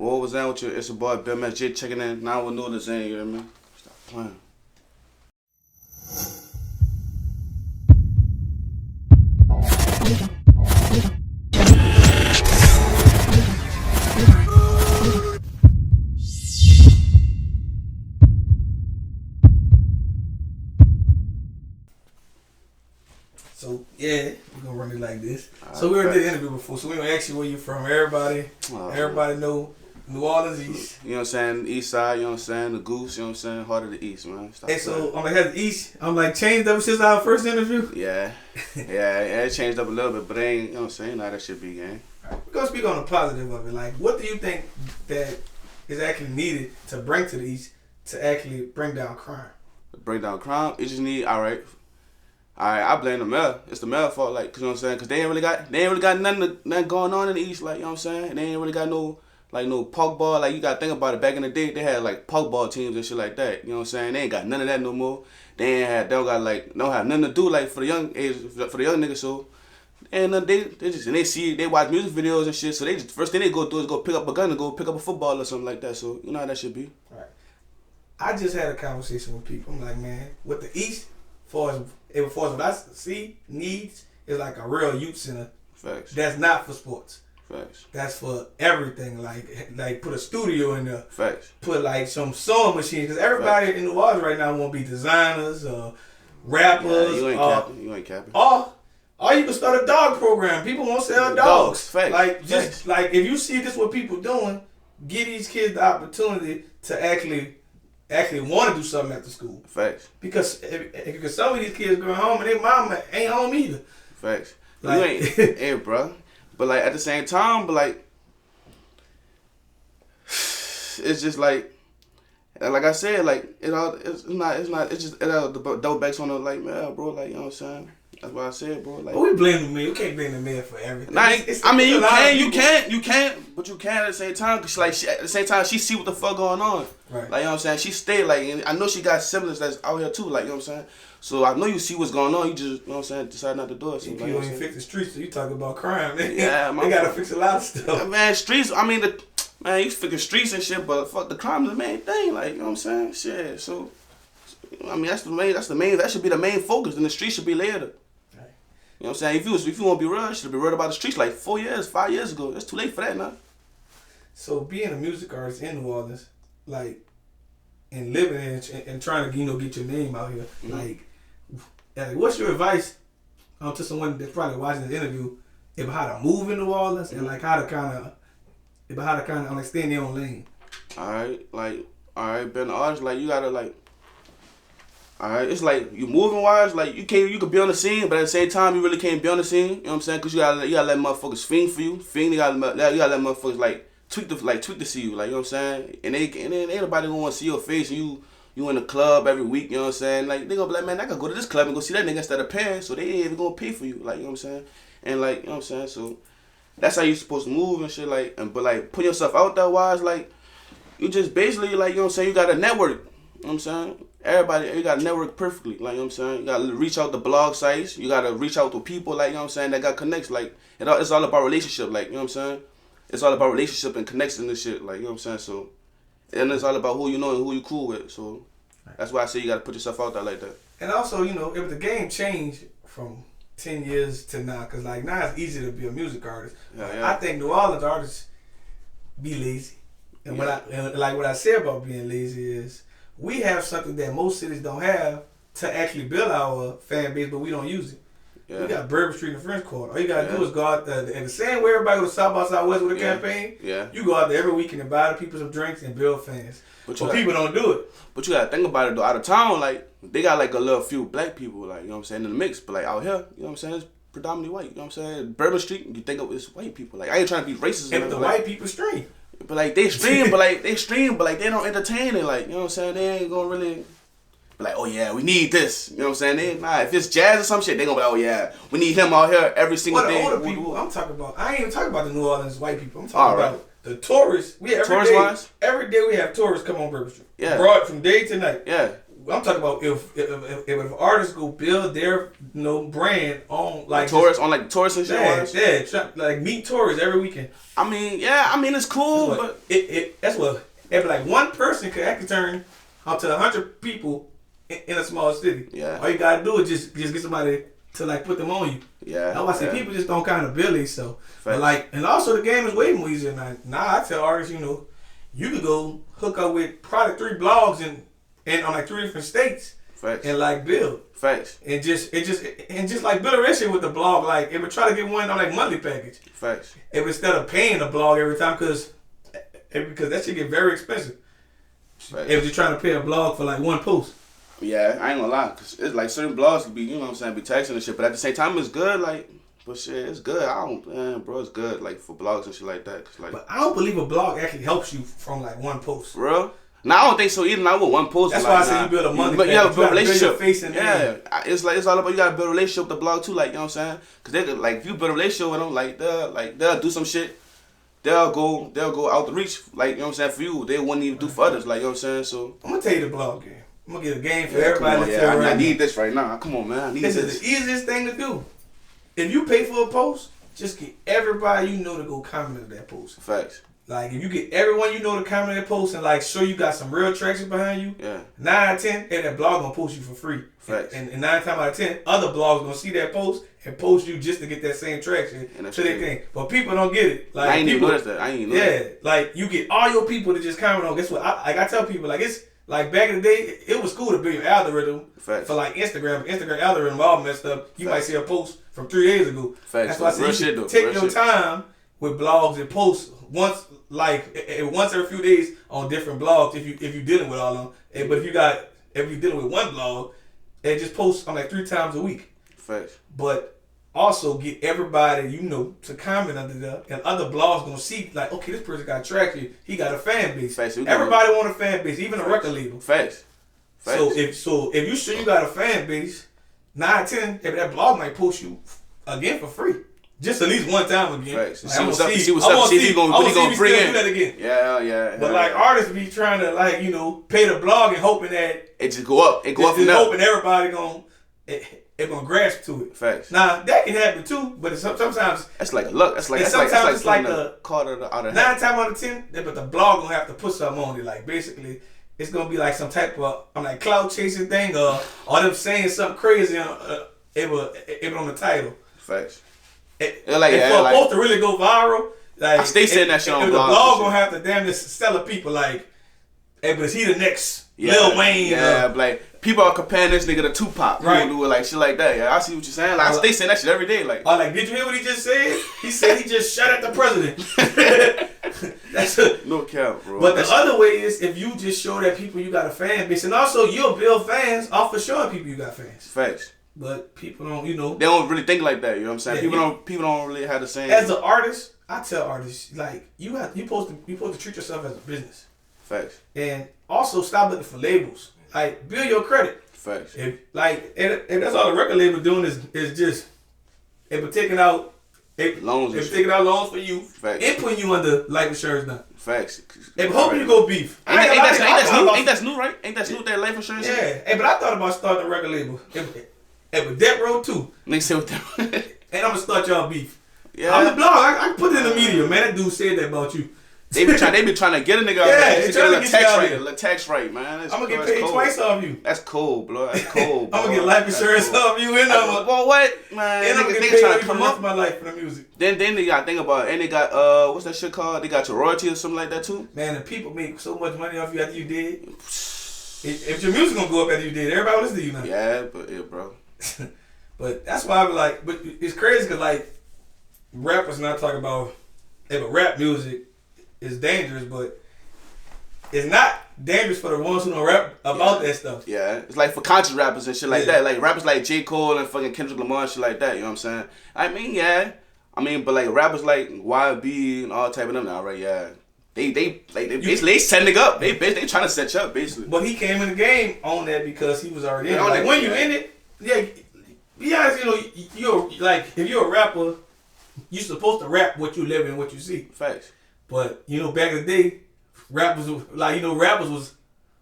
What was that with you? It's a boy, Boomman, Jayy checking in. Now with Nolazine, you know what I mean? Stop playing. So yeah, we're gonna run it like this. So we already did the interview before, so we gonna ask you where you from. Everybody know New Orleans East. You know what I'm saying? The East Side, you know what I'm saying? The Goose, you know what I'm saying? Heart of the East, man. Stop And so playing. I'm like, the East, I'm like changed ever since our first interview. Yeah, it changed up a little bit, but it ain't, you know what I'm saying? Now that should be game. We're gonna speak on the positive of it. Like, what do you think that is actually needed to bring to the East to actually bring down crime? Bring down crime, it just need, alright, I blame the mayor. It's the mayor fault, like, 'cause you know what I'm saying? 'Cause they ain't really got nothing going on in the East, like, you know what I'm saying? They ain't really got no park ball. Like, you gotta think about it. Back in the day, they had like park ball teams and shit like that. You know what I'm saying? They ain't got none of that no more. They don't have nothing to do like for the young age, for the young niggas. So, and they watch music videos and shit. So they just first thing they go do is go pick up a gun and go pick up a football or something like that. So you know how that should be. Right. I just had a conversation with people. I'm like, man, with the East, for as what I see needs is like a real youth center. Facts. That's not for sports. Facts. That's for everything. Like put a studio in there. Facts. Put like some sewing machines. Because everybody in New Orleans right now want to be designers or rappers. Yeah, you ain't capping. Or you can start a dog program. People want to sell dogs. Facts. Like just like if you see this what people doing, give these kids the opportunity to actually want to do something after school. Facts. Because some of these kids go home and their mama ain't home either. Facts. Like, you ain't, hey, bro. But like at the same time, it's just like I said, like it all double backs on the like, man, bro, like, you know what I'm saying? That's what I said, bro. Like, but we blame the man. We can't blame the man for everything. Nah, you can, but you can't at the same time. Cause at the same time, she see what the fuck going on. Right. Like, you know what I'm saying? She stay like, and I know she got siblings that's out here too. Like, you know what I'm saying? So I know you see what's going on. You just, you know what I'm saying, decide not to do it. So, you ain't fix the streets, so you talk about crime. Man. Yeah, they gotta fix a lot of stuff. Man, streets. I mean, you fix streets and shit, but fuck, the crime is the main thing. Like, you know what I'm saying? Shit. So, I mean, that's the main. That should be the main focus. And the streets should be later. You know what I'm saying? If you want to be real, you should be real about the streets like 5 years ago. It's too late for that now. So being a music artist in New Orleans, like, and living and trying to get your name out here, like, what's your advice to someone that's probably watching this interview about how to move in New Orleans and like how to kind of like stay in their own lane? All right, being an artist, like you gotta like. Alright, it's like you moving wise, like you could be on the scene, but at the same time you really can't be on the scene. You know what I'm saying? Cause you gotta let motherfuckers fiend for you. You gotta let motherfuckers like tweak to see you, like, you know what I'm saying? And then ain't nobody gonna want to see your face. And you in the club every week. You know what I'm saying? Like they gonna be like, man, I gotta go to this club and go see that nigga instead of paying. So they ain't even gonna pay for you, like, you know what I'm saying? And like, you know what I'm saying? So that's how you supposed to move and shit, like. But like put yourself out there wise, like you just basically like, you know what I'm saying? You got a network. You know what I'm saying? Everybody, you gotta network perfectly, like, you know what I'm saying? You gotta reach out to blog sites, you gotta reach out to people, like, you know what I'm saying, that got connects, like, it's all about relationship, like, you know what I'm saying? It's all about relationship and connection and shit, like, you know what I'm saying? So, and it's all about who you know and who you cool with, so that's why I say you gotta put yourself out there like that. And also, you know, if the game changed from 10 years to now, cause like now it's easy to be a music artist. Yeah. I think New Orleans artists be lazy. And what I say about being lazy is, we have something that most cities don't have to actually build our fan base, but we don't use it. Yeah. We got Bourbon Street and French Quarter. All you gotta do is go out there, and the same way everybody goes South by Southwest with a campaign, you go out there every weekend and buy the people some drinks and build fans. But people don't do it. But you gotta think about it though. Out of town, like, they got like a little few black people, like, you know what I'm saying, in the mix. But like out here, you know what I'm saying, it's predominantly white. You know what I'm saying? Bourbon Street, you think of it's white people. Like, I ain't trying to be racist. And the white people stream. But like they stream, but they don't entertain it. Like, you know what I'm saying? They ain't gonna really be like, oh yeah, we need this. You know what I'm saying? If it's jazz or some shit, they gonna be like, oh yeah, we need him out here every single day. Older people, I'm talking about. I ain't even talking about the New Orleans white people. I'm talking about the tourists. We every day we have tourists come on Bourbon Street. Yeah. Broad from day to night. Yeah. I'm talking about if artists go build their brand on like tourists on like tourists and shit. Yeah, like meet tourists every weekend. I mean, it's cool, but that's what if like one person could actually turn up to 100 people in a small city. Yeah. All you gotta do is just get somebody to like put them on you. Yeah. That's why I say people just don't kind of build it. So, but like, and also the game is way more easier now. Now I tell artists, you could go hook up with probably 3 blogs and on like 3 different states. Facts. And like build. Facts. And just like build a relationship with the blog. Like it would try to get one on like monthly package. Facts. If instead of paying the blog every time because that shit get very expensive. Facts. If you're trying to pay a blog for like one post. Yeah, I ain't gonna lie, cause it's like certain blogs could be, be taxing and shit, but at the same time it's good, like, but shit, it's good. Bro, it's good, like for blogs and shit like that. Cause, like, but I don't believe a blog actually helps you from like one post. Bro. No, I don't think so either. Not with one post. That's why I say you build a money. But you have to build a relationship. Yeah, it's all about you gotta build a relationship with the blog too. Like you know what I'm saying? Cause they like if you build a relationship with them, like they'll do some shit. They'll go out the reach. Like you know what I'm saying for you. They wouldn't even do for others. Like you know what I'm saying. So I'm gonna tell you the blog game. I'm gonna get a game for everybody. I need this right now. Come on, man. I need this. This is the easiest thing to do. If you pay for a post, just get everybody to go comment on that post. Facts. Like if you get everyone to comment on that post and like show you got some real traction behind you, 9 out of 10, that blog gonna post you for free. Facts. And 9 times out of 10, other blogs gonna see that post and post you just to get that same traction to their thing. But people don't get it. Like I ain't even noticed that. Yeah, like you get all your people to just comment on. Guess what? I tell people like it's like back in the day, it was cool to build your algorithm for like Instagram. Instagram algorithm all messed up. You might see a post from 3 days ago. Facts. That's why I say you take your time with blogs and post once every few days on different blogs if you're dealing with all of them. But if you're dealing with one blog, and just post on like 3 times a week. Facts. But also get everybody to comment under there, and other blogs gonna see like, okay, this person got traction. He got a fan base. Facts. Everybody want a fan base, even a record label. Facts. So if you sure you got a fan base, 9 out of 10, if that blog might post you again for free. Just at least one time again. Facts. Like, see what's up. See if you gonna bring in. Do that again. Yeah. But like artists be trying to like pay the blog and hoping that it just go up. It go up and up. Hoping everybody gonna grasp to it. Facts. Now that can happen too, but sometimes that's like a luck. It's like a card out of 9 times out of 10. But the blog gonna have to put something on it. Like basically, it's gonna be like some type of clout chasing thing, or them saying something crazy on on the title. Facts. For a post to really go viral, like I stay saying that shit on the blog gonna have to damn near sell the people like, hey, but is he the next Lil Wayne? Yeah, like people are comparing this nigga to Tupac. Right. Do it like shit like that. Yeah, I see what you're saying. Like I stay saying that shit every day. Like, did you hear what he just said? He said he just shot at the president. That's no cap, bro. But the other way is if you just show that people you got a fan base, and also you'll build fans off of showing people you got fans. Facts. But people don't, they don't really think like that. You know what I'm saying? People don't really have the same. As an artist, I tell artists like you supposed to treat yourself as a business. Facts. And also stop looking for labels. Like build your credit. Facts. If that's all the record label doing is just taking out loans. If taking out loans for you, facts, and putting you under life insurance now. Facts. If hoping you go beef. Ain't that new, right? Ain't that new, that life insurance? Yeah. Hey, but I thought about starting a record label. With Death Row too. Nigga say with that. And I'm gonna start y'all beef. Yeah. I'm the blog. I can put it in the media, man. That dude said that about you. They be trying to get a nigga out there. They trying to get a tax rate, man. I'm gonna get paid twice off you. That's cold, bro. That's cold, bro. I'm gonna get life insurance off you and well, what, man? And I'm gonna get paid for the rest of my life for the music. Then they got think about it, and they got what's that shit called? They got your royalty or something like that too. Man, and people make so much money off you after you did. If your music gonna go up after you did, everybody listen to you now. Yeah, bro. But that's why I'm like, but it's crazy because like rappers not talking about, but rap music is dangerous, but it's not dangerous for the ones who don't rap about that stuff. Yeah, it's like for conscious rappers and shit like that. Like rappers like J. Cole and fucking Kendrick Lamar and shit like that. You know what I'm saying? I mean, but like rappers like YB and all type of them now, right? Yeah. They basically setting it up. They trying to set you up basically. But he came in the game on that because he was already in it. Like when you in it, be honest, you're like if you're a rapper, you're supposed to rap what you live and what you see. Facts. But back in the day, rappers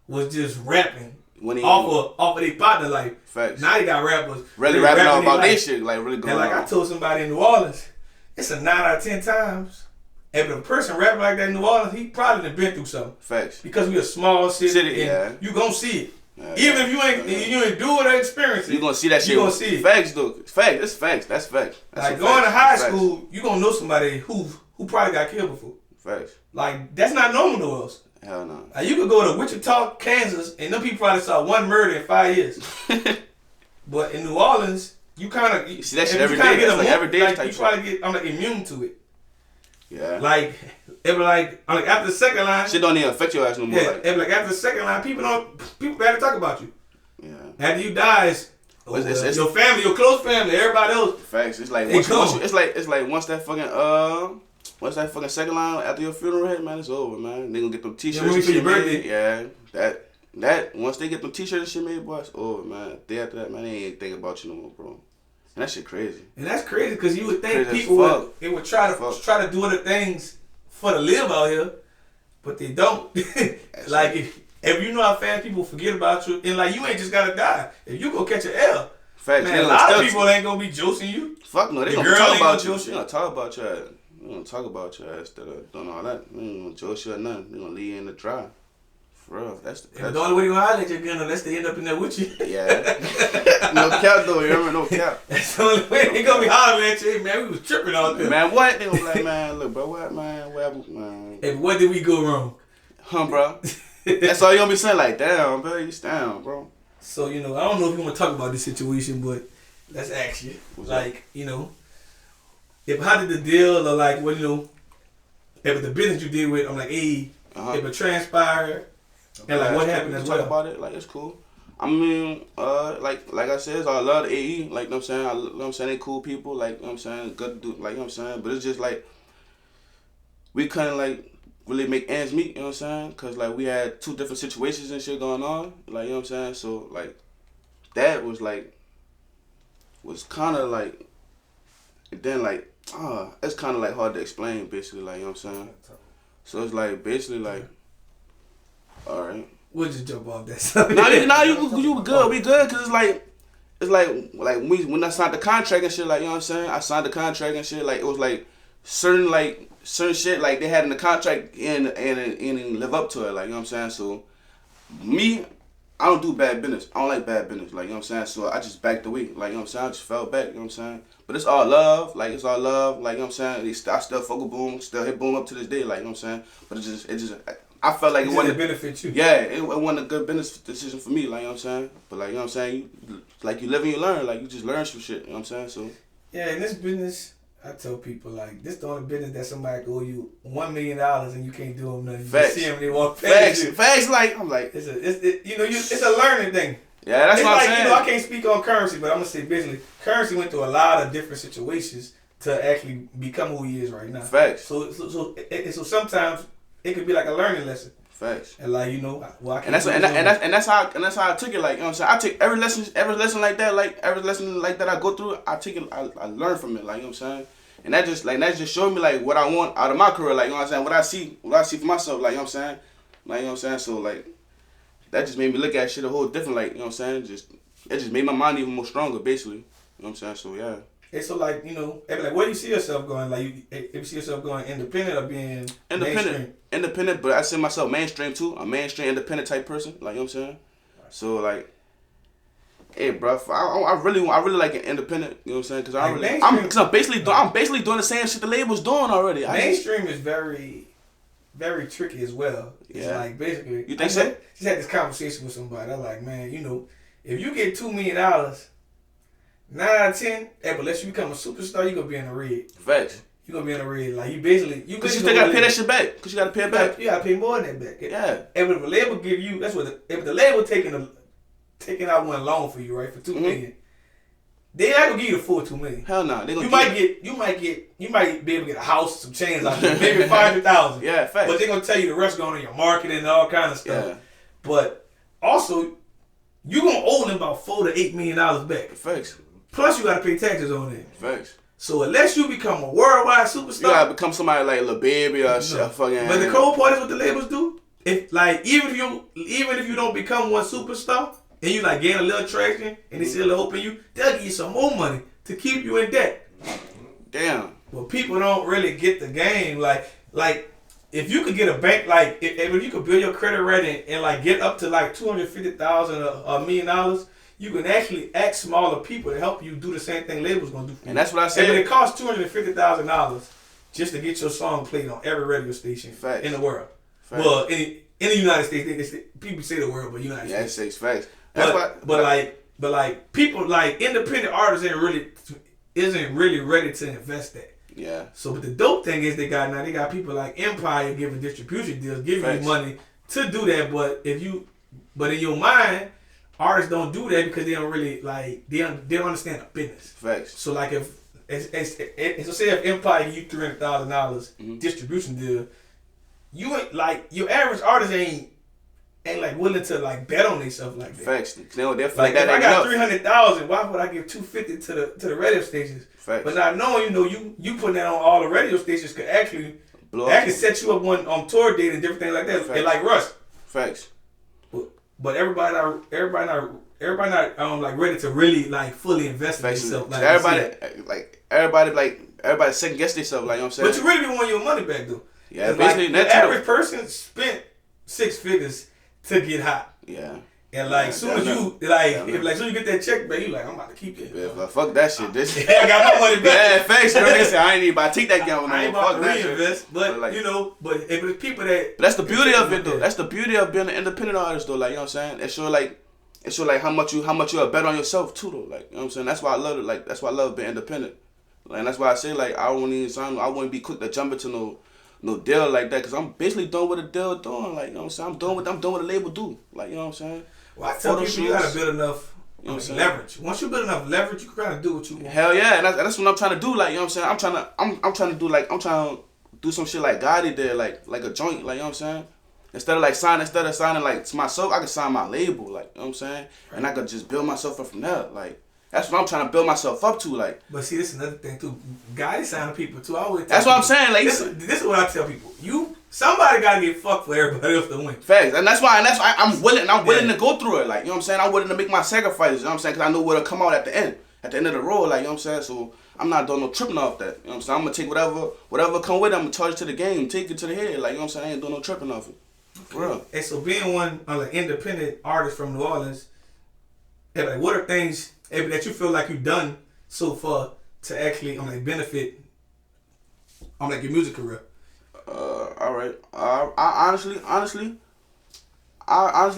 was just rapping. off of their partner life. Facts. Now they got rappers really rapping all about their shit, like really going and like on. I told somebody in New Orleans, it's a 9 out of 10 times. If a person rapping like that in New Orleans, he probably done been through something. Facts. Because we a small city, and you gonna see it. Yeah, even if you ain't do it or experience it, you gonna see that shit. You gonna see it. Facts, though. Facts. That's facts. That's facts. Like going to high school, you gonna know somebody who probably got killed before. Facts. Like that's not normal nowhere else. Hell no. Like, you could go to Wichita, Kansas, and them people probably saw one murder in 5 years. But in New Orleans, you kind of see that shit every day. That's like every day like, type you probably get immune to it. Yeah. Like it was like after the second line, shit don't even affect your ass no more. Yeah. It was like after the second line, people gotta talk about you. Yeah. After you die, it's your family, your close family, everybody else. Facts. It's like once that fucking second line after your funeral hit, man, it's over, man. They gonna get them t-shirts and shit made. Yeah. That once they get them t-shirts and shit made, boy, it's over, man. Day after that, man, they ain't thinking about you no more, bro. And that shit crazy. And that's crazy because you would think people would try to do other things for to live out here, but they don't. Like if you know how fast people forget about you, and like you ain't just gotta die. If you go catch an L, facts, man, a lot of people ain't gonna be joking you. Fuck no, they gonna talk about you. They gonna talk about your ass. They gonna talk about your ass instead of doing all that. They ain't gonna joke you or nothing. They gonna leave you in the dry. For real, that's the only way you gonna holler at your gun unless they end up in there with you. Yeah. No cap though, you remember? No cap. That's the only way they gonna be hollering at you. Hey, man, we was tripping out there. Man, what? They gonna be like, man, look, bro, what, man? Man. Hey, what did we go wrong? Bro. That's all you gonna be saying, like, damn, bro, you down, bro. So, I don't know if you want to talk about this situation, but let's ask you. Like, how did the deal or like, what, if the business you did with, I'm like, hey, if it transpired, and like, what happened as well? Talk about it, like, it's cool. I mean, like I said, I love the AE, like, you know what I'm saying, they cool people, like, you know what I'm saying, good dude, like, you know what I'm saying, but it's just like, we couldn't, like, really make ends meet, you know what I'm saying, because, like, we had two different situations and shit going on, like, you know what I'm saying, so, like, that was, like, was kind of, like, and then, like, it's kind of, like, hard to explain, basically, like, you know what I'm saying, so it's, like, basically, like, alright. We'll just jump off that. You good. We good because it's like when I signed the contract and shit, like, you know what I'm saying? I signed the contract and shit, like, it was like certain shit like they had in the contract and live up to it, like, you know what I'm saying? So me, I don't do bad business. I don't like bad business, like, you know what I'm saying? So I just backed away, like, you know what I'm saying? I just fell back, you know what I'm saying? But it's all love, like, it's all love, like, you know what I'm saying? I still fuck with Boom, still hit Boom up to this day, like, you know what I'm saying? But it just I felt like it wasn't benefit you. Yeah, it wasn't a good business decision for me, like, you know what I'm saying? But, like, you know what I'm saying? You live and you learn, like, you just learn some shit, you know what I'm saying? So yeah, in this business, I tell people, like, this the only business that somebody can owe you $1 million and you can't do them nothing. You Facts. see them, they walk past you. Facts, like, I'm like, it's a learning thing. Yeah, that's what I'm saying. I can't speak on Currency, but I'm gonna say business. Currency went through a lot of different situations to actually become who he is right now. Facts. So sometimes it could be like a learning lesson. Facts. And like, that's how I took it, like, you know what I'm saying? I take every lesson like that I go through, I take it, I learn from it, like, you know what I'm saying? And that just showed me, like, what I want out of my career, like, you know what I'm saying? What I see for myself, like, you know what I'm saying? Like, you know what I'm saying? So, like, that just made me look at shit a whole different, like, you know what I'm saying? It just made my mind even more stronger, basically. You know what I'm saying? So, yeah. And so, like, where do you see yourself going? Like, if you see yourself going independent or being mainstream? Independent, but I see myself mainstream too. A mainstream independent type person. Like, you know what I'm saying? Right. So, like, hey, bro, I really like an independent. You know what I'm saying? Because I'm basically doing the same shit the label's doing already. Mainstream is very, very tricky as well. It's like, basically, you think so? Just had this conversation with somebody. I'm like, man, if you get $2 million, 9 out of 10, unless you become a superstar, you're gonna be in the red. Facts. You're gonna be in the red. Like, because you still gotta pay that shit back. Because you gotta pay it back. You gotta pay more than that back. Yeah. And if the label give you, if the label taking out one loan for you, right, for $2 million, they not gonna give you the full $2 million. Hell no. You might be able to get a house, some chains out there, maybe $500,000. Yeah, facts. But they're gonna tell you the rest going on your marketing and all kind of stuff. Yeah. But also, you gonna owe them about $4 to $8 million back. Facts. Plus, you gotta pay taxes on it. Facts. So unless you become a worldwide superstar, you gotta become somebody like Lil Baby or shit. Fucking. But the cold part is what the labels do. if like even if you don't become one superstar and you like gain a little traction and they still open you, they'll give you some more money to keep you in debt. Damn. Well, people don't really get the game. Like if you could get a bank, like if you could build your credit rating and like get up to like $250,000 or $1 million, you can actually ask smaller people to help you do the same thing labels gonna do for you. And that's what I said. And it costs $250,000 just to get your song played on every radio station Facts. in the world. Facts. Well, in the United States, people say the world, but United States. Yeah, it's facts. But like people like independent artists isn't really ready to invest that. Yeah. So, but the dope thing is they got people like Empire giving distribution deals, giving you money to do that. But in your mind, artists don't do that because they don't really like they don't understand the business. Facts. So like if say if Empire give you $300,000 distribution deal, you ain't like your average artist ain't like willing to like bet on themselves like that. Facts. They don't feel like that. If I got $300,000, why would I give $250 to the radio stations? Facts. But not knowing, you putting that on all the radio stations could actually set you up on tour date and different things like that. And like Russ. Facts. But everybody not like ready to really like fully invest in themselves. Like everybody second guess themselves. Like you know what I'm saying. But you really want your money back though. Yeah, basically like, the average person spent 6 figures to get hot. Yeah. And like soon as you soon you get that check back, you like, I'm about to keep it. Yeah, fuck that shit. This I got my money back. Yeah, facts. You know what I say? I ain't even about to take that gamble. I ain't about to reinvest. But like, but if it's people that. That's the beauty of it though. That's the beauty of being an independent artist though. Like you know what I'm saying. It show like how much you're bet on yourself too though. Like you know what I'm saying. That's why I love it. Like that's why I love being independent. And that's why I say like I wouldn't be quick to jump into no deal like that because I'm basically doing what a deal doing. Like you know what I'm saying. I'm doing what a label do. Like you know what I'm saying. Well, I tell people you gotta build enough leverage. Once you build enough leverage, you can kind of do what you want. Hell yeah, and that's what I'm trying to do. Like you know what I'm saying. I'm trying to do some shit like Gotti did, like a joint. Like you know what I'm saying. Instead of signing like to myself, I could sign my label. Like you know what I'm saying, and I could just build myself up from there. Like that's what I'm trying to build myself up to. Like. But see, this is another thing too. Gotti signing people too. I always. That's what I'm saying. Like this is what I tell people. Somebody gotta get fucked for everybody else to win. Facts, and that's why I'm willing to go through it. Like you know what I'm saying. I'm willing to make my sacrifices. You know what I'm saying, because I know what'll come out at the end of the road. Like you know what I'm saying. So I'm not doing no tripping off that. You know what I'm saying. I'm gonna take whatever come with it. I'm gonna charge it to the game, take it to the head. Like you know what I'm saying. I ain't doing no tripping off it. For real. And so being one like independent artist from New Orleans, like what are things that you feel like you've done so far to actually benefit your music career? All right. I honestly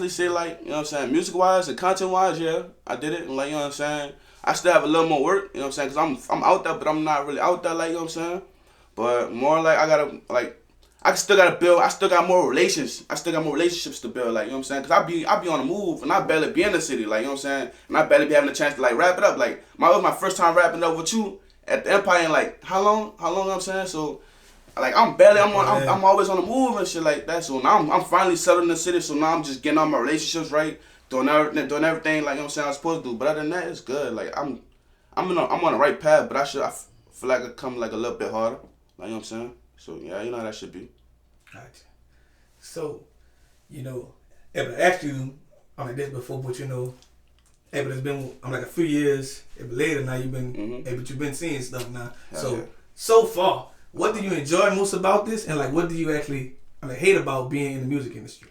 say like, you know what I'm saying, music wise and content wise, yeah, I did it. And like, you know what I'm saying, I still have a little more work, you know what I'm saying, because I'm out there, but I'm not really out there, like, you know what I'm saying. But more like I still got more relationships to build, like, you know what I'm saying, because I be on the move and I barely be in the city, like, you know what I'm saying, and I barely be having a chance to like wrap it up. Like, it was my first time wrapping up with you at the Empire in like how long, you know what I'm saying. So like I'm always on the move and shit like that. So now I'm finally settled in the city. So now I'm just getting all my relationships right, doing everything like you know what I'm saying I'm supposed to do. But other than that, it's good. Like I'm on the right path. But I feel like I come like a little bit harder. Like you know what I'm saying. So yeah, you know how that should be. Gotcha. So, you know, if I asked you this before, but you know, but it's been like a few years. Later now you've been but you've been seeing stuff now. So far. What do you enjoy most about this, and like, what do you actually hate about being in the music industry?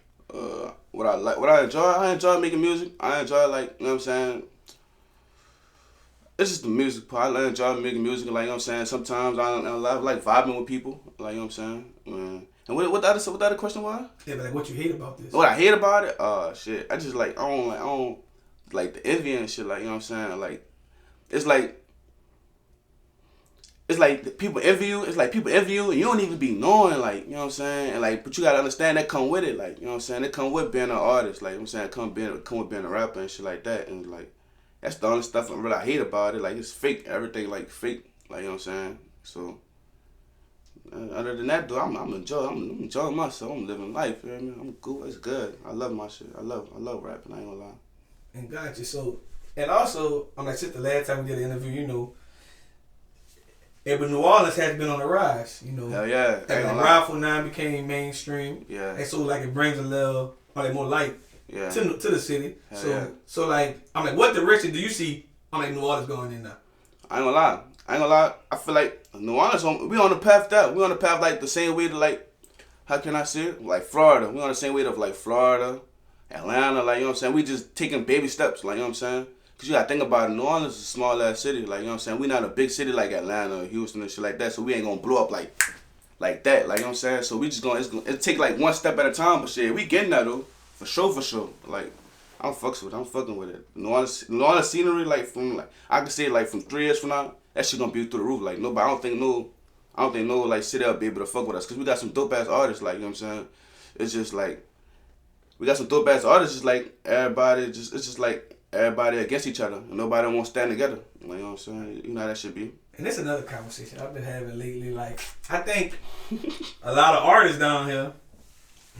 What I enjoy making music. I enjoy like you know what I'm saying. It's just the music part. I enjoy making music. Like you know what I'm saying. Sometimes I like vibing with people. Like you know what I'm saying. And what the other question was? Yeah, but like, what you hate about this? What I hate about it? Shit. I just like I don't like the envy and shit. Like you know what I'm saying. Like it's like people envy you. It's like people envy you and you don't even be knowing, like, you know what I'm saying? And like, but you gotta understand that come with it, like, you know what I'm saying? It come with being an artist, like, you know what I'm saying? Come with being a rapper and shit like that. And like, that's the only stuff I hate about it. Like, it's fake. Everything like fake, like, you know what I'm saying? So, other than that, though, I'm enjoying myself. I'm living life, you know what I mean? I'm cool. It's good. I love my shit. I love rapping. I ain't gonna lie. And gotcha. So, and also, since the last time we did an interview, you know, but New Orleans has been on the rise, you know. Hell yeah. And like Rifle 9 became mainstream. Yeah. And so like it brings a little, like more light to the city. Hell so like, I'm like, what direction do you see, New Orleans going in now? I ain't gonna lie. I feel like New Orleans, we on the path that. We on the path like the same way to like, how can I say it? Like Florida. We on the same way of like Florida, Atlanta, like, you know what I'm saying? We just taking baby steps, like, you know what I'm saying? Because you gotta think about it, New Orleans is a small ass city, like, you know what I'm saying? We not a big city like Atlanta or Houston and shit like that, so we ain't gonna blow up like that, like, you know what I'm saying? So we just it'll take like one step at a time, but shit, we getting that though, for sure. Like, I'm fucking with it. New Orleans scenery, like, from, like, I can say, like, from 3 years from now, that shit gonna be through the roof, like, nobody, I don't think no, like, city will be able to fuck with us, because we got some dope ass artists, like, you know what I'm saying? It's just, like, we got some dope ass artists, just like it's just like everybody against each other. And nobody won't stand together. Like, you know what I'm saying? You know how that should be. And that's another conversation I've been having lately. Like, I think a lot of artists down here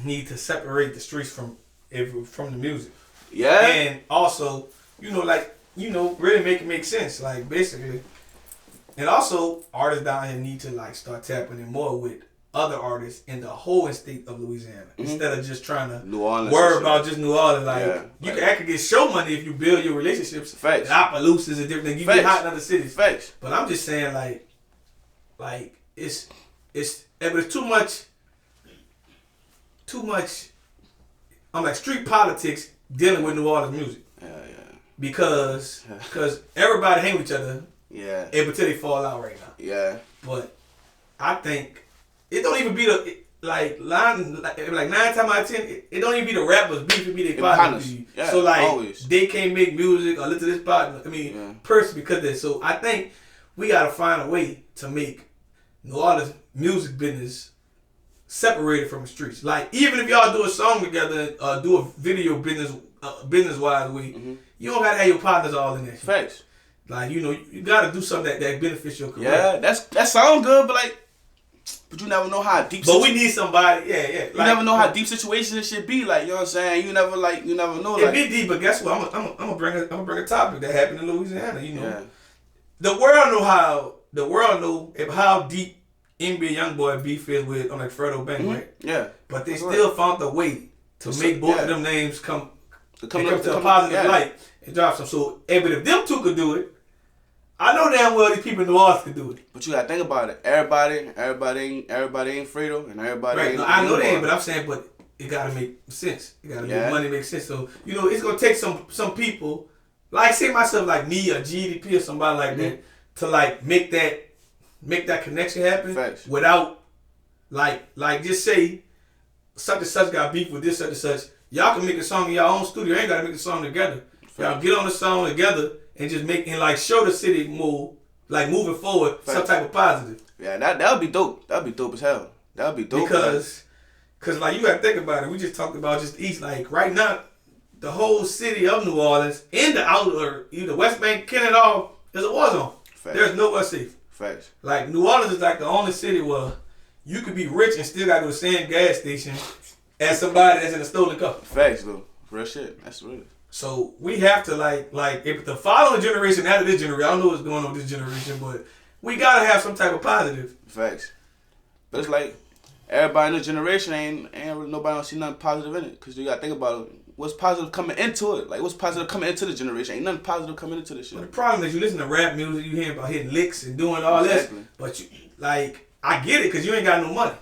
need to separate the streets from the music. Yeah. And also, really make it make sense. Like, basically. And also, artists down here need to, like, start tapping in more with other artists in the whole state of Louisiana, instead of just trying to worry about just New Orleans. Like, you can actually get show money if you build your relationships. Facts. Opelousas is a different thing. You get hot in other cities. Facts. But I'm just saying, like it's too much. I'm like street politics dealing with New Orleans music. Yeah. Because everybody hang with each other. Yeah. Until they fall out right now. Yeah. But I think it don't even be like 9 times out of 10, it don't even be the rappers beef, it be their partners. Yeah, so like always. They can't make music or listen to this partner. Person because of that. So I think we gotta find a way to make New Orleans music business separated from the streets. Like, even if y'all do a song together, do a video business wise way, you don't gotta have your partners all in that shit. Facts. Like, you gotta do something that benefits your career. Yeah, that sounds good, but you never know how deep. But we need somebody, You never know how deep situations should be. Like, you know what I'm saying? You never know. It be deep, but guess what? I'm gonna bring a topic that happened in Louisiana. Yeah. The world know how deep NBA YoungBoy beef is with Fredo Bang, right? Yeah. But they still found a way to make both of them names come to a positive light and drop some. So, but if them two could do it, I know damn well these people in New Orleans could do it. But you gotta think about it. Everybody ain't Fredo, and everybody ain't. No, I know they ain't, but I'm saying, but it gotta make sense. It gotta make money make sense. So, it's gonna take some people, like say myself, like me or GDP or somebody like that, to like make that connection happen. Facts. Without like just say such and such got beef with this such and such. Y'all can make a song in your own studio. You ain't gotta make a song together. Facts. Y'all get on the song together and just show the city moving forward. Facts. Some type of positive. Yeah, that would be dope. That would be dope as hell. That would be dope. Because like you gotta think about it. We just talked about just East. Like right now, the whole city of New Orleans in the outer, either West Bank, Kennedaw, is a war zone. Facts. There's nowhere safe. Facts. Like New Orleans is like the only city where you could be rich and still got to go to the same gas station as somebody that's in a stolen car. Facts, though. Real shit. That's real. So we have to like if the following generation after this generation, I don't know what's going on with this generation, but we gotta have some type of positive. Facts. But it's like everybody in this generation ain't really, nobody don't see nothing positive in it. Cause you gotta think about it. What's positive coming into it? Like what's positive coming into the generation? Ain't nothing positive coming into this shit. But the problem is you listen to rap music, you hear about hitting licks and doing all this, but you I get it because you ain't got no money.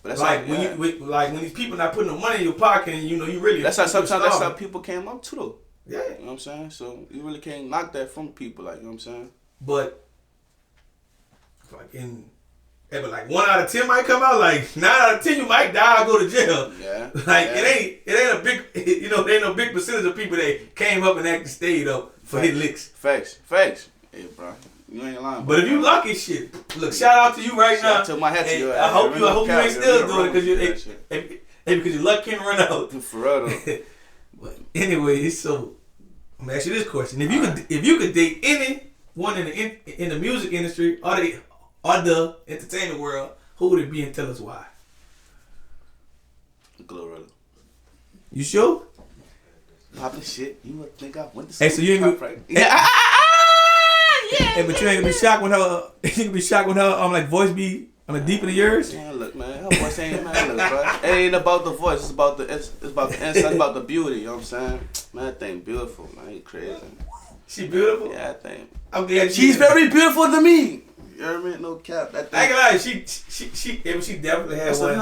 But that's like when these people not putting no money in your pocket and you really. That's how people came up to though. Yeah. You know what I'm saying? So you really can't knock that from people, like, you know what I'm saying? But but 1 out of 10 might come out, like 9 out of 10 you might die or go to jail. Yeah. It ain't a big there ain't no big percentage of people that came up and actually stayed up for hitting licks. Facts. Yeah, bro. You ain't lying. But if you lucky, shit. Look, shout out to you right now. Shout out to my hat to you. I hope you ain't still doing it because your luck can run out. For real though. But anyway, so I'm gonna ask you this question: If you could date anyone in the music industry or the entertainment world, who would it be and tell us why? Glorilla. You sure? Popping shit. You would think I went to school. Hey, so you ain't yeah. Hey, but you ain't gonna be shocked when her. You gonna be shocked when her like voice be deeper than yours. Man, look, man, her voice ain't man. Look, bro, it ain't about the voice. It's about the inside. It's about the beauty. You know what I'm saying? Man, that thing beautiful. Man, you crazy. She beautiful. Yeah, that thing. I'm glad she's very beautiful to me. You know what I mean? No cap. That thing. I ain't gonna lie. She definitely had one.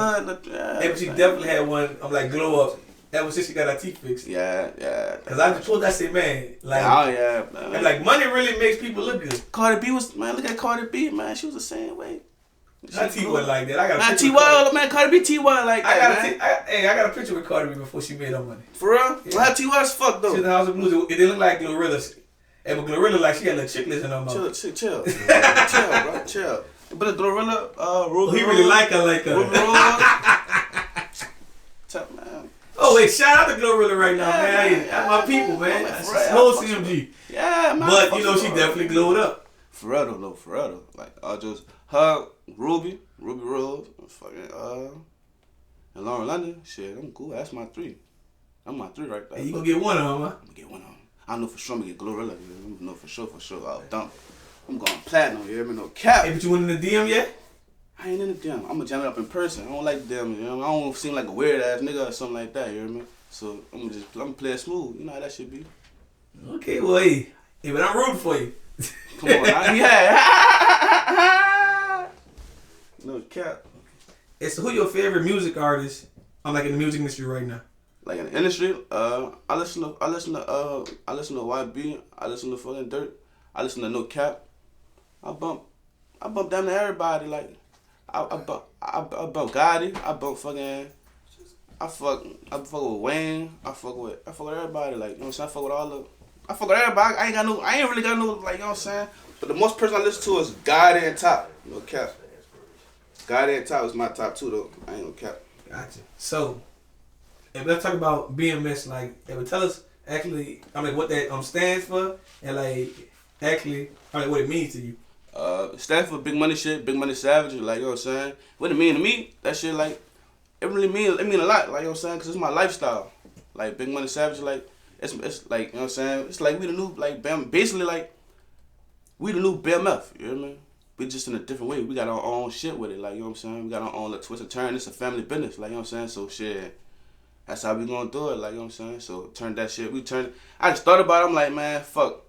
She definitely had one. I'm like glow up. Ever since she got her teeth fixed. Yeah. Cause I just told I said, man, like, oh yeah, man. And like money really makes people look good. Cardi B was, man. Look at Cardi B, man. She was the same way. Her teeth wasn't like that. I got a picture. T.Y. man. Cardi B T.Y. like that. I got a picture with Cardi B before she made her money. For real? Yeah. Her T.Y.'s fucked though. She was in the House of Blues. It didn't look like Glorilla. And but Glorilla like she had little chicklets in her mouth. Chill, bro, chill. But the Glorilla, he really like her like her. Man. Oh wait, shout out to Glorilla right now, man. That's my people, man. That's whole CMG. Yeah, man. But you know she definitely glowed up. For real though. Like just her, Ruby Rose, fucking and Lauren London. Shit, I'm cool. That's my 3. I'm my 3 right there. Hey, you gonna get one of them, huh? I'm gonna get one of them. I know for sure I'm gonna get Glorilla. I know for sure. I'll dump. I'm going platinum. You hear me? No cap. Hey, but you went in the DM yet? I ain't in the DM. I'm gonna jam it up in person. I don't like the DM. You know? I don't seem like a weird ass nigga or something like that. You hear me? So I'm gonna play it smooth. You know how that should be. Okay, well, hey, but I'm rooting for you. Come on, yeah. No cap. Hey, so who your favorite music artist? I'm like in the music industry right now. Like in the industry, I listen to YB. I listen to fucking Dirt. I listen to No Cap. I bump down to everybody. Like I bump Gotti. I fuck with Wayne. I fuck with everybody. Like, you know what I'm saying? I fuck with everybody. I ain't really got no, like, you know what I'm saying? But the most person I listen to is Gotti and Top. No cap. Gotti and Top is my top 2 though. I ain't no cap. Gotcha. So, if let's talk about BMS, like, tell us actually, what that stands for, and like, actually, what it means to you. It stands for big money shit, big money savage, like, you know what I'm saying? What it mean to me, that shit, like, it mean a lot, like, you know what I'm saying? Cause it's my lifestyle. Like, big money savage, like, it's like, you know what I'm saying? It's like we the new, like, basically, like, we the new BMF, you know what I mean? We just in a different way. We got our own shit with it, like, you know what I'm saying? We got our own little twist and turn. It's a family business, like, you know what I'm saying? So, shit, that's how we gonna do it, like, you know what I'm saying? So, turn that shit, I just thought about it, I'm like, man, fuck.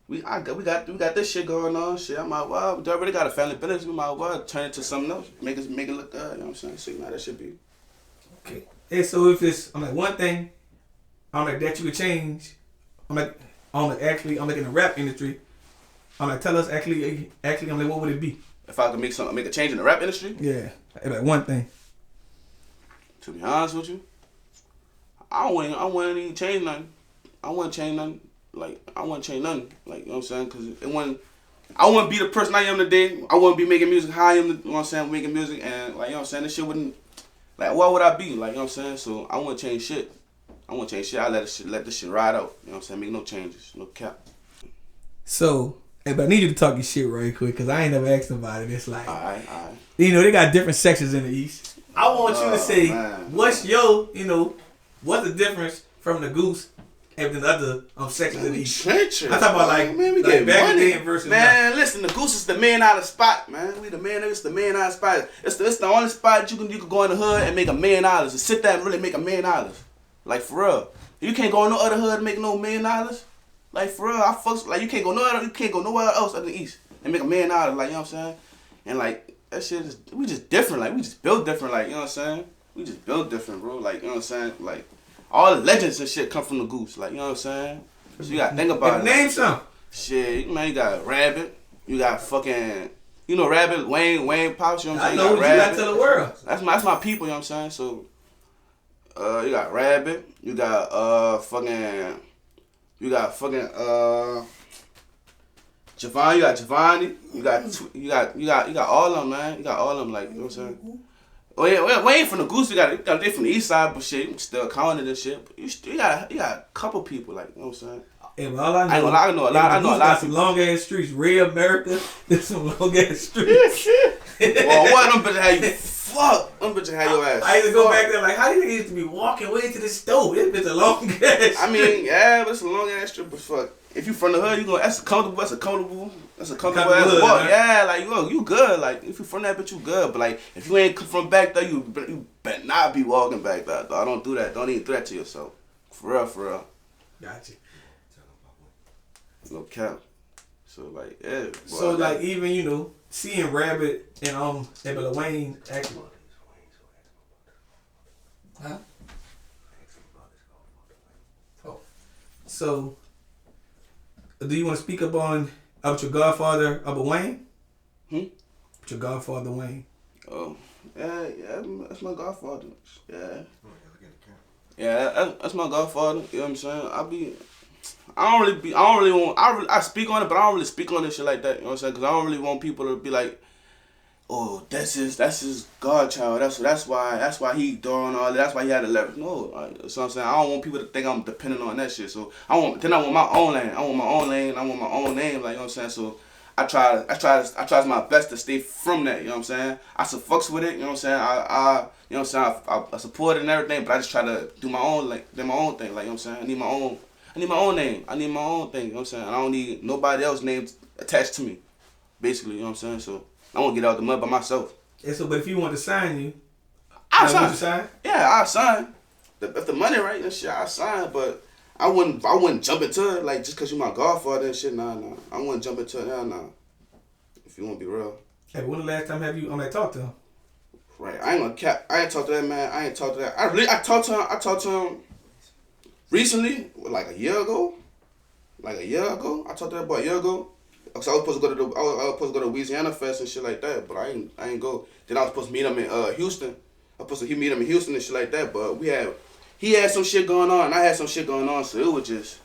We got this shit going on. Shit, I might well. We already got a family business. We might well turn it to something else. Make it look good. You know what I'm saying? So that should be. Okay. Hey, so if it's one thing, that you could change. in the rap industry. Tell us actually what would it be? If I could make a change in the rap industry? Yeah, like one thing. To be honest with you, I wouldn't even change nothing. I wouldn't change nothing. Like, I wouldn't change nothing. Like, you know what I'm saying? Because I wouldn't be the person I am today. I wouldn't be making music how I am, you know what I'm saying, making music. And, like, you know what I'm saying? This shit wouldn't, like, what would I be? Like, you know what I'm saying? So, I wouldn't change shit. I let this shit ride out. You know what I'm saying? Make no changes. No cap. So, but I need you to talk your shit right quick because I ain't never asked nobody this. Like, all right. They got different sections in the East. I want you to say, what's the difference from the Goose and the other sections in the East? I'm talking about like back in the day versus now. Listen, the Goose is the man out of spot, man. We the man. It's the man out of spot. It's the only spot you can go in the hood and make $1 million and sit there and really make $1 million. Like, for real, you can't go in no other hood and make no $1 million. Like, for real, you can't go nowhere else other than the East and make $1 million. Like, you know what I'm saying? And like that shit is, we just different. Like, we just built different. Like, you know what I'm saying? We just built different, bro. Like, you know what I'm saying? Like, all the legends and shit come from the Goose. Like, you know what I'm saying? So you gotta think about it. Name some. Shit, man, you got Rabbit. You got fucking, Rabbit, Wayne Pops. You know what I'm saying? I know what you got to the world. That's my people. You know what I'm saying? So, you got Rabbit. You got Javon. You got Giovanni. You got all of them, man. You got all of them. Like, you know what I'm saying? Oh yeah, we ain't from the Goose. They from the East Side, but shit, you still counting this shit. But you got a couple people, like, you know what I'm saying? Yeah, but all I know a lot. Got some long ass streets. Ray America, there's some long ass streets. Well, one of them better have you fuck. Them bitches had your ass. I used to go back there like, how do you used to be walking way to the stove? This bitch a long ass. I mean, yeah, but it's a long ass strip, but fuck. If you from the hood, you go. That's comfortable. That's a comfortable ass walk. Right? Yeah, like you good. Like if you from that, bitch, you good. But like if you ain't from back there, you better not be walking back there. Dog. Don't do that. Don't even do that to yourself. For real. Gotcha. No cap. So like yeah. Boy, so like even seeing Rabbit and Lil Wayne actually. Huh? Oh. So. Do you want to speak about your godfather, Wayne? Your godfather, Wayne. Oh, yeah, that's my godfather. Yeah, that's my godfather. You know what I'm saying? I speak on it, but I don't really speak on this shit like that. You know what I'm saying? Because I don't really want people to be like, oh, that's his godchild. That's why he doing all that. That's why he had to leverage. No, so I'm saying I don't want people to think I'm dependent on that shit. So I want my own lane. I want my own lane. I want my own name. Like you know what I'm saying. So I try my best to stay from that. You know what I'm saying. I fucks with it. You know what I'm saying. You know what I'm saying. I support it and everything, but I just try to do my own thing. Like you know what I'm saying. I need my own name. I need my own thing. You know what I'm saying. I don't need nobody else's name attached to me. Basically, you know what I'm saying. So. I want to get out the mud by myself. Yeah, so, but if you want to sign you, I'll sign. Would you sign? Yeah, I'll sign. If the money right and shit, I'll sign. But I wouldn't jump into it like just because you my godfather and shit. Nah. I wouldn't jump into it. Nah. If you want to be real. Hey, when the last time have you talked to him? Right, I ain't gonna cap. I ain't talked to that man. I ain't talked to that. I talked to him recently, like a year ago. I talked to that boy a year ago. Cause I was supposed to go to Louisiana Fest and shit like that, but I ain't go. Then I was supposed to meet him in Houston. I was supposed to meet him in Houston and shit like that, but he had some shit going on and I had some shit going on, so it was just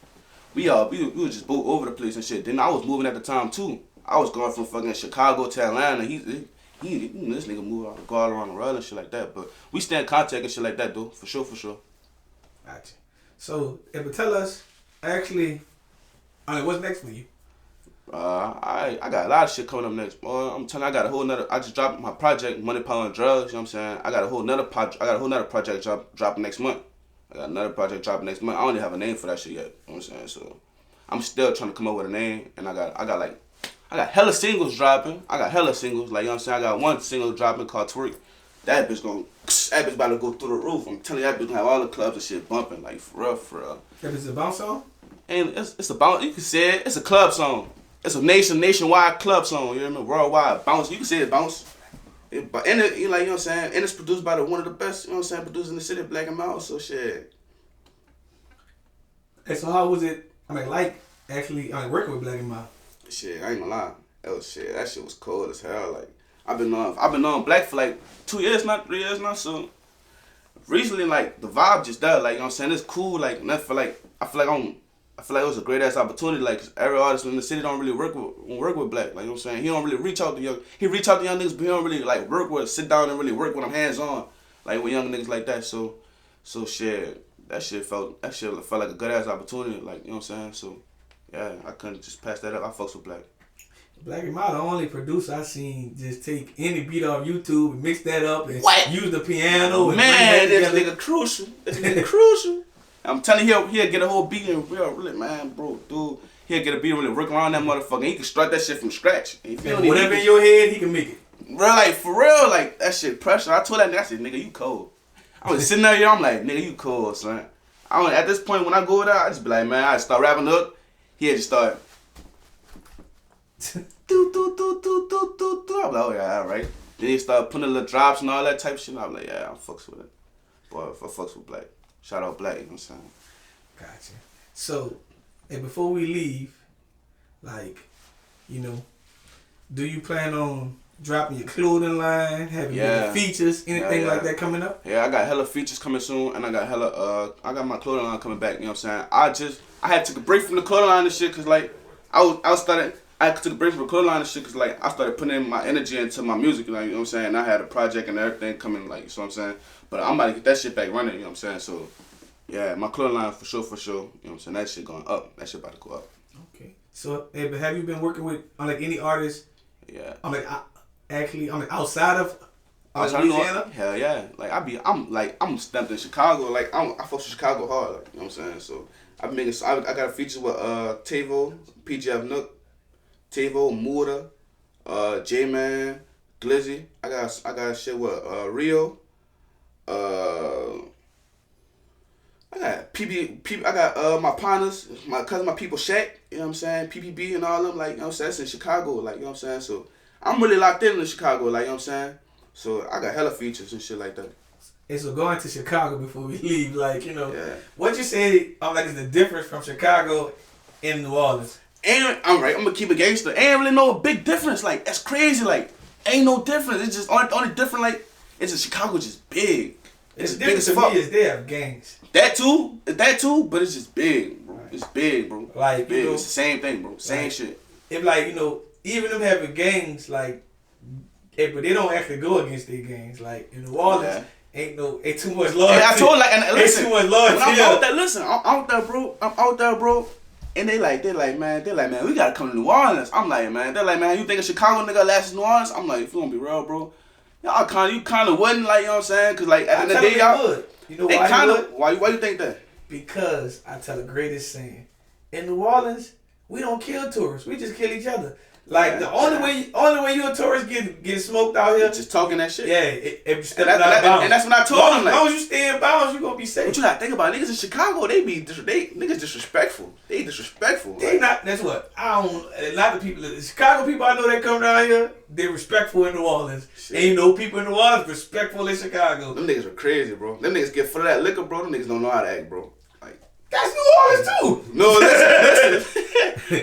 we were just both over the place and shit. Then I was moving at the time too. I was going from fucking Chicago to Atlanta. He this nigga go all around the world and shit like that, but we stay in contact and shit like that though, for sure. Gotcha. So, tell us actually, what's next for you? I got a lot of shit coming up next. I'm telling you, I got a whole nother. I just dropped my project, Money, Power, and Drugs. You know what I'm saying? I got a whole nother project dropping next month. I got another project dropping next month. I don't even have a name for that shit yet. You know what I'm saying? So I'm still trying to come up with a name, and I got hella singles dropping. Like you know what I'm saying? I got one single dropping called Twerk. That bitch about to go through the roof. I'm telling you, that bitch gonna have all the clubs and shit bumping, like for real. That bitch a bounce song? And it's a bounce. You can say it. It's a club song. It's a nationwide club song, you know what I mean? Worldwide. Bounce. You can say it bounce. You know what I'm saying? And it's produced by one of the best, you know what I'm saying, producers in the city, Black and Mouse, so shit. Hey, so how was it, working with Black and Mouse? Shit, I ain't gonna lie. That shit was cold as hell. Like, I've been on Black for like 2 years now, 3 years now, so recently, like, the vibe just there, like, you know what I'm saying? It's cool, like, I feel like it was a great ass opportunity. Like every artist in the city don't really work with Black. Like you know what I'm saying, he don't really reach out to young. He reach out to young niggas, but he don't really like sit down and really work with them hands on, like with young niggas like that. So shit, that shit felt like a good ass opportunity. Like you know what I'm saying. So yeah, I couldn't just pass that up. I fucks with Black. Black and Mild, the only producer I seen just take any beat off YouTube and mix that up and use the piano. Man, this nigga crucial. I'm telling you, he'll get a whole beat and really, man, bro, dude. He'll get a beat and really work around that motherfucker. He can strut that shit from scratch. Whatever in your head, he can make it. Bro, like, for real, like, that shit pressure. I told that nigga, I said, nigga, you cold. I was sitting there, I'm like, nigga, you cold, son. At this point, when I go there, I just be like, man, I start rapping the hook. He'll just start. I'm like, oh, yeah, all right. Then he start putting little drops and all that type of shit. I'm like, yeah, I fucks with it. Boy, I fucks with Black. Shout out Black, you know what I'm saying? Gotcha. So, before we leave, do you plan on dropping your clothing line, having any features, anything like that coming up? Yeah, I got hella features coming soon, and I got my clothing line coming back, you know what I'm saying? I had to take a break from the clothing line and shit, cause like, I took a break from the clothing line and shit, cause like, I started putting in my energy into my music, like, you know what I'm saying? I had a project and everything coming, like, you know what I'm saying? But I'm about to get that shit back running, you know what I'm saying? So, yeah, my clothing line for sure, you know what I'm saying? That shit going up. That shit about to go up. Okay. So, but have you been working with, any artists? Yeah. outside of Louisiana? Hell yeah. Like I'm stamped in Chicago. Like I fuck with Chicago hard. Like, you know what I'm saying? So I got a feature with Tavo, PGF Nook, Tavo, Muda, J-Man, Glizzy. I got shit with Rio. I got I got my partners, my people Shaq, you know what I'm saying? PPB and all them, like, you know what I'm saying? That's in Chicago, like, you know what I'm saying? So I'm really locked in Chicago, like, you know what I'm saying? So I got hella features and shit like that. And so going to Chicago before we leave, like, you know, what you say, like, is the difference from Chicago and New Orleans? And I'm gonna keep it gangster. Ain't really no big difference. Like, that's crazy. Like, ain't no difference. It's just only different. Like, it's just Chicago just big. It's big as fuck. Is they have gangs. That too, but it's just big, bro. Right. It's big, bro. Like, big. You know, it's the same thing, bro. Same like, shit. If like, you know, even them having gangs, like, but they don't actually go against their gangs. Like in New Orleans, ain't too much loyalty. Yeah, I told like, and listen, ain't too much loyalty. I'm out there. Listen, I'm out there, bro. And they like, man, we gotta come to New Orleans. I'm like, man, you think a Chicago nigga lasts in New Orleans? I'm like, if you gonna be real, bro, y'all kind of wouldn't, like, you know what I'm saying? Cause like at the end of the day, y'all would. You know why? Why you think that? Because I tell the greatest saying, in New Orleans, we don't kill tourists. We just kill each other. Like the only way you a tourist get smoked out here, just talking that shit. Yeah, if you step out of bounds. And that's what I told him. As long as you stay in bounds, you gonna be safe. But you gotta think about it. Niggas in Chicago, niggas disrespectful. They disrespectful. They not. That's what I don't. A lot of people, the Chicago people I know that come down here, they're respectful in New Orleans. Shit. Ain't no people in New Orleans respectful in Chicago. Them niggas are crazy, bro. Them niggas get full of that liquor, bro. Them niggas don't know how to act, bro. That's New Orleans too. No,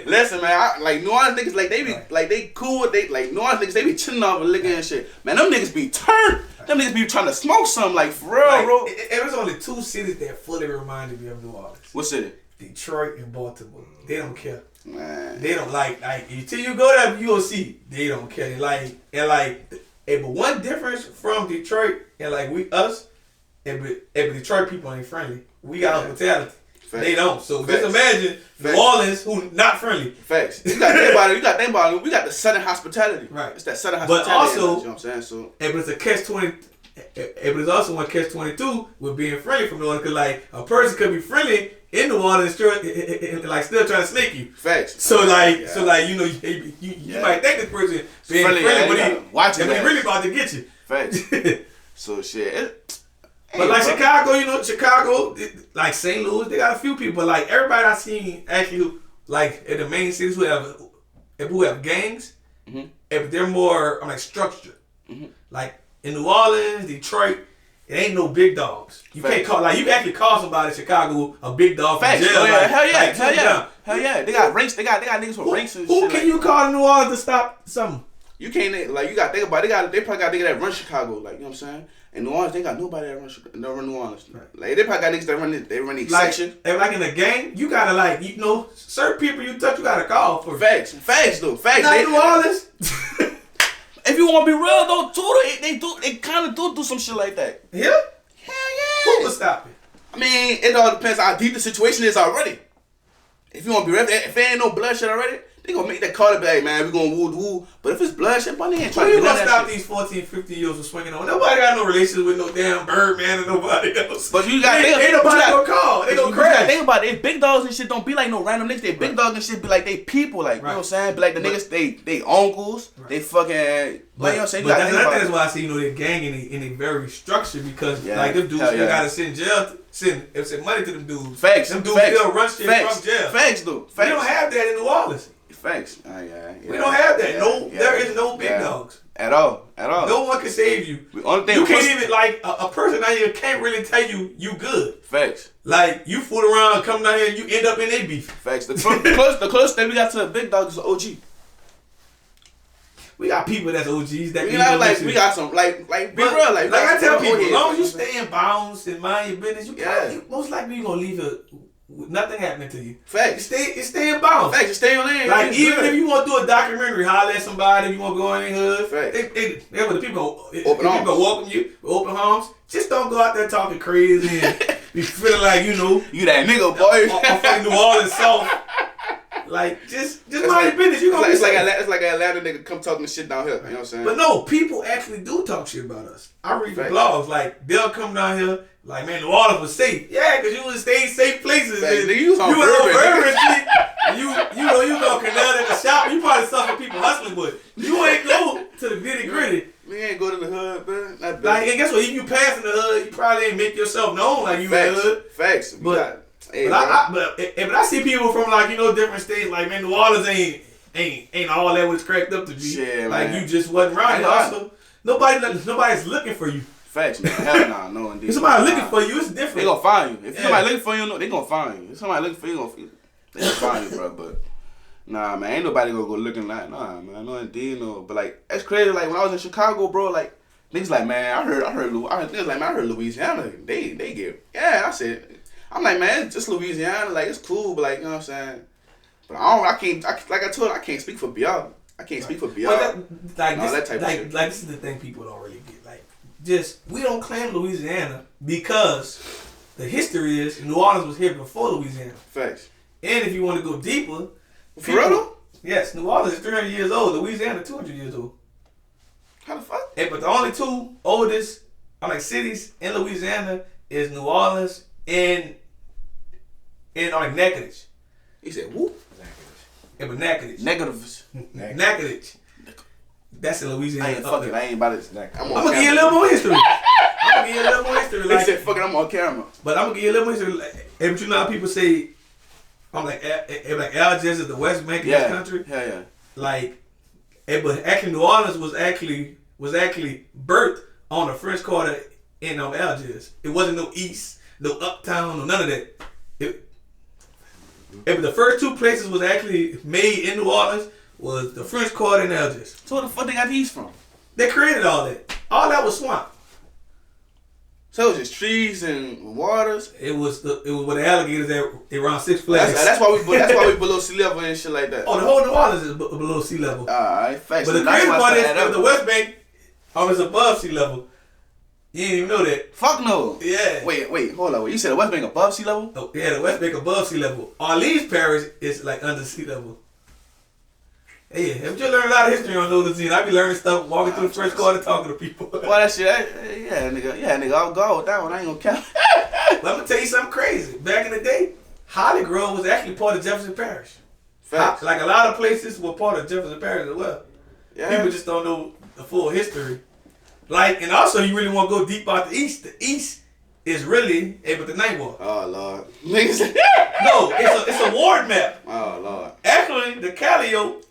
listen, man. Like New Orleans niggas, like they be, like they cool. Like New Orleans niggas, they be chilling off and liquor and shit. Man, them niggas be turned. Them niggas be trying to smoke something, like for real, like, bro. It was only two cities that fully reminded me of New Orleans. What city? Detroit and Baltimore. They don't care. Man. They don't like until you go there, you gonna see they don't care. But one difference from Detroit and like Detroit people ain't friendly. We got hospitality. Facts. They don't. So just imagine New Orleans who not friendly. Facts. You got to think about it. We got the Southern hospitality. Right. It's that Southern hospitality. But also, you know what I'm saying? So, but it's a catch-20. But it's also one catch-22 with being friendly from New Orleans. Cause like a person could be friendly in New Orleans, still trying to snake you. Facts. So you know you might think this person being friendly, but he really about to get you. Facts. So shit. But like Chicago, like St. Louis, they got a few people. But like everybody I seen actually, like in the main cities who have gangs, if they're more structured. Like in New Orleans, Detroit, it ain't no big dogs. You can't call you can actually call somebody in Chicago a big dog from jail. Hell yeah. They got ranks. They got niggas with ranks and shit. Who can you call in New Orleans to stop something? You can't you got to think about it. They probably got niggas that run Chicago, like, you know what I'm saying? In New Orleans, they got nobody that run New Orleans. Right. Like they probably got niggas that run the section. Like in a gang, you gotta certain people you touch, you gotta call for facts though. Not New Orleans. If you want to be real though, they kind of do some shit like that. Yeah. Hell yeah. Who will stop it? I mean, it all depends how deep the situation is already. If you want to be real, if there ain't no bloodshed already, they gonna make that call to be like, man, we gonna woo. But if it's bloodshed, but they ain't trying to gonna stop these 14, 15 years from swinging on. Nobody got no relations with no damn Birdman and nobody else. But you got ain't nobody gonna call. They gonna crash. Think about it. If big dogs and shit don't be like no random niggas. They big dogs and shit be like they people. Like, you know what I'm saying? Be like the niggas, they uncles. They fucking. Like, you know what I'm saying? But that's why I say, they gang and they very structured because like them dudes still gotta send money to them dudes. Facts. Them dudes still run shit from jail. Facts though. We don't have that in New Orleans. Facts. We don't have that. There is no big dogs. At all. No one can save you. You can't even, like, a person out here can't really tell you good. Facts. Like, you fool around, come down here, and you end up in their beef. Facts. The closest thing we got to the big dogs is OG. We got people that's OGs that we got some, like be real, like I tell people, as long as you stay in bounds and mind your business, you most likely you're going to leave it with nothing happening to you. Facts. You stay in bounds. Facts. You stay on lane. Like, even if you want to do a documentary, holler at somebody, if you want to go in the hood. Facts. The people gonna welcome you with open arms. Just don't go out there talking crazy and be feeling like, you that nigga, boy. I'm fucking New Orleans South. Like, just mind your business. You gonna it's like an Atlanta nigga come talking shit down here. You know what I'm saying? But no, people actually do talk shit about us. I read the blogs. Like, they'll come down here, like, man, New Orleans was safe. Yeah, because you was staying safe places. You was on Bourbon Street. You was on Canal at the shop. You probably saw some people hustling, but you ain't go to the nitty gritty. We ain't go to the hood, man. Like, and guess what? If you passing the hood, you probably ain't make yourself known like you in the hood. Facts. But I see people from, like, different states, like, man, New Orleans ain't all that was cracked up to be. Shit, like, man. you just wasn't right. Also, nobody's looking for you. Facts, man. Hell nah, no indeed. If somebody looking for you, it's different. They gonna find you. If somebody looking for you, they gonna find you. If somebody looking for you, they gonna find you, bro. But nah, man, ain't nobody gonna go looking like, nah, man, no indeed, no. But like, that's crazy. Like, when I was in Chicago, bro, like, niggas like, man, I heard Louisiana, they get, yeah. I'm like, man, it's just Louisiana, like, it's cool, but like, you know what I'm saying. But I can't speak for BR. I can't speak for BR. That type of shit. Like, this is the thing people don't really get. Like, we don't claim Louisiana because the history is New Orleans was here before Louisiana. Facts. And if you want to go deeper, for real though? Yes, New Orleans is 300 years old. Louisiana 200 years old. How the fuck? But the only two oldest, cities in Louisiana is New Orleans and Natchitoches. He said, whoop. Natchitoches. Natchitoches. That's in Louisiana. I ain't about it. I'm gonna give you a little more history. Like, he said, fuck it, I'm on camera. But I'm gonna give you a little more history. But you know how people say, Algiers is the West Bank of this country? Yeah. Like, but actually New Orleans was actually birthed on the French Quarter in Algiers. It wasn't no East, no Uptown, no none of that. The first two places was actually made in New Orleans was the French Quarter and Algiers. So where the fuck they got these from? They created all that. All that was swamp. So it was just trees and waters. It was where the alligators at around Six Flags. That's why we below sea level and shit like that. Oh, the whole New Orleans is below sea level. Alright, facts. But the crazy part is the West Bank is above sea level. You didn't even know that. Fuck no. Yeah. Wait, hold on. You said the West Bank above sea level? Oh, yeah, the West Bank above sea level. Orleans Parish is like under sea level. Hey, if you learn a lot of history on Nolazine, I be learning stuff walking through the French Quarter talking to people. Well, that shit, nigga, I'll go with that one. I ain't gonna count. But I'm gonna tell you something crazy. Back in the day, Holly Grove was actually part of Jefferson Parish. Facts. Like a lot of places were part of Jefferson Parish as well. Yeah. People just don't know the full history. Like, and also you really want to go deep out the East. The East is really the Ninth Ward. Oh Lord, niggas. No, it's a ward map. Oh Lord. Actually, the Calliope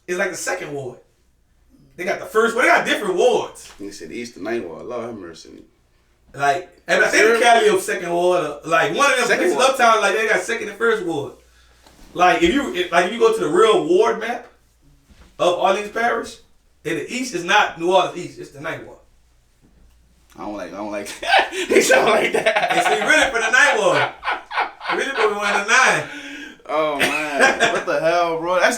is like the second ward. They got the first ward. They got different wards. You said the East and Ninth Ward. Lord have mercy. Like, and I think the Calliope second ward. Like one of them places uptown, like they got second and first ward. Like if you go to the real ward map of Orleans Parish, in the East is not New Orleans East. It's the Ninth Ward. I don't like that. They sound like that. And see, really for the Ninth Ward. Really for the 1 to 9. Oh man, what the hell, bro? That's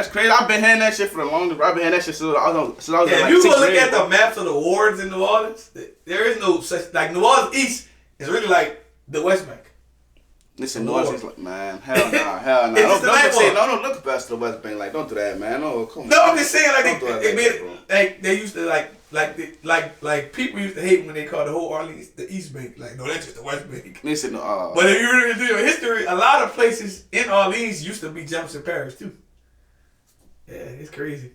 crazy. I've been hearing that shit for the longest. I've been hearing that shit since I was like if you go look at the maps of the wards in New Orleans, there is no such like New Orleans East is really like the West Bank. Listen, New Orleans is like, man, hell nah. Don't look past the West Bank. Like, don't do that, man. No, come on. No, I'm just saying like they made it like they used to like people used to hate when they called the whole Orleans the East Bank. Like, no, that's just the West Bank. Listen, but if you really do your history, a lot of places in Orleans used to be Jefferson Parish too. Yeah, it's crazy.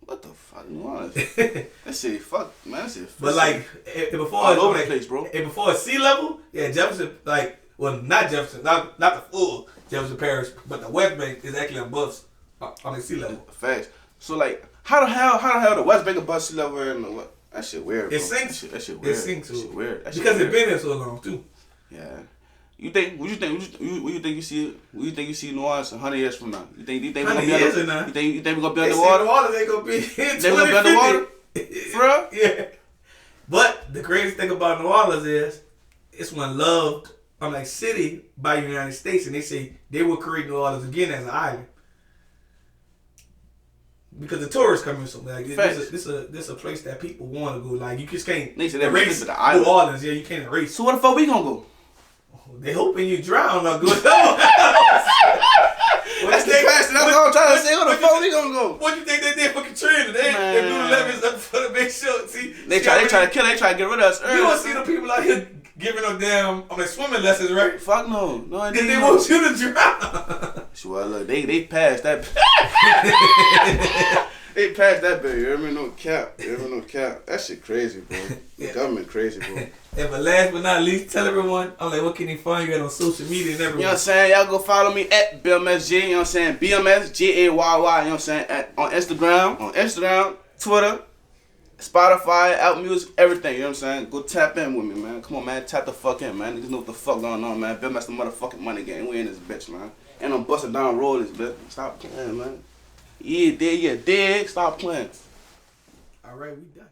What the fuck, New Orleans? That shit, fuck, man. That shit. But like, before all over the place, bro. And before sea level, yeah, Jefferson not Jefferson, not the full Jefferson Parish, but the West Bank is actually above on the sea level. Facts. So like, how the hell the West Bank above sea level and the what? That shit weird. Bro. It sinks. That shit weird. It sinks. That shit weird. Because it's been there so long too. Yeah. You think you see New Orleans 100 years from now? You think we're gonna be underwater? You think we're gonna be underwater? New Orleans ain't gonna be in 2050. They gonna be underwater? For real? Yeah. But the craziest thing about New Orleans is it's one loved city by the United States, and they say they will create New Orleans again as an island because the tourists come in. So like this a place that people want to go. Like you just can't erase New Orleans. Yeah, you can't erase. So what the fuck we gonna go? They hoping you drown or go. That's That's the question. That's what I'm trying to say. Where the fuck we gonna go? What you think they did for Katrina? They blew the levees up for the big show. See, they try to kill. They try to get rid of us early. You don't see the people out here giving them damn swimming lessons, right? Fuck no. No, they want you to drown. Well, look, they passed that. They passed that bill. You hear me? No cap. You hear me? No cap. That shit crazy, bro. The government crazy, bro. And but last but not least, tell everyone, I'm like, what can they find you at on social media and everything? You know what I'm saying? Y'all go follow me at BMSG, you know what I'm saying? BMS, Jayy, you know what I'm saying? On Instagram, Twitter, Spotify, Apple Music, everything, you know what I'm saying? Go tap in with me, man. Come on, man. Tap the fuck in, man. Niggas know what the fuck going on, man. BMS the motherfucking money game. We in this bitch, man. Ain't no busting down rollers, bitch. Stop playing, man. Yeah, dig. Stop playing. All right, we done.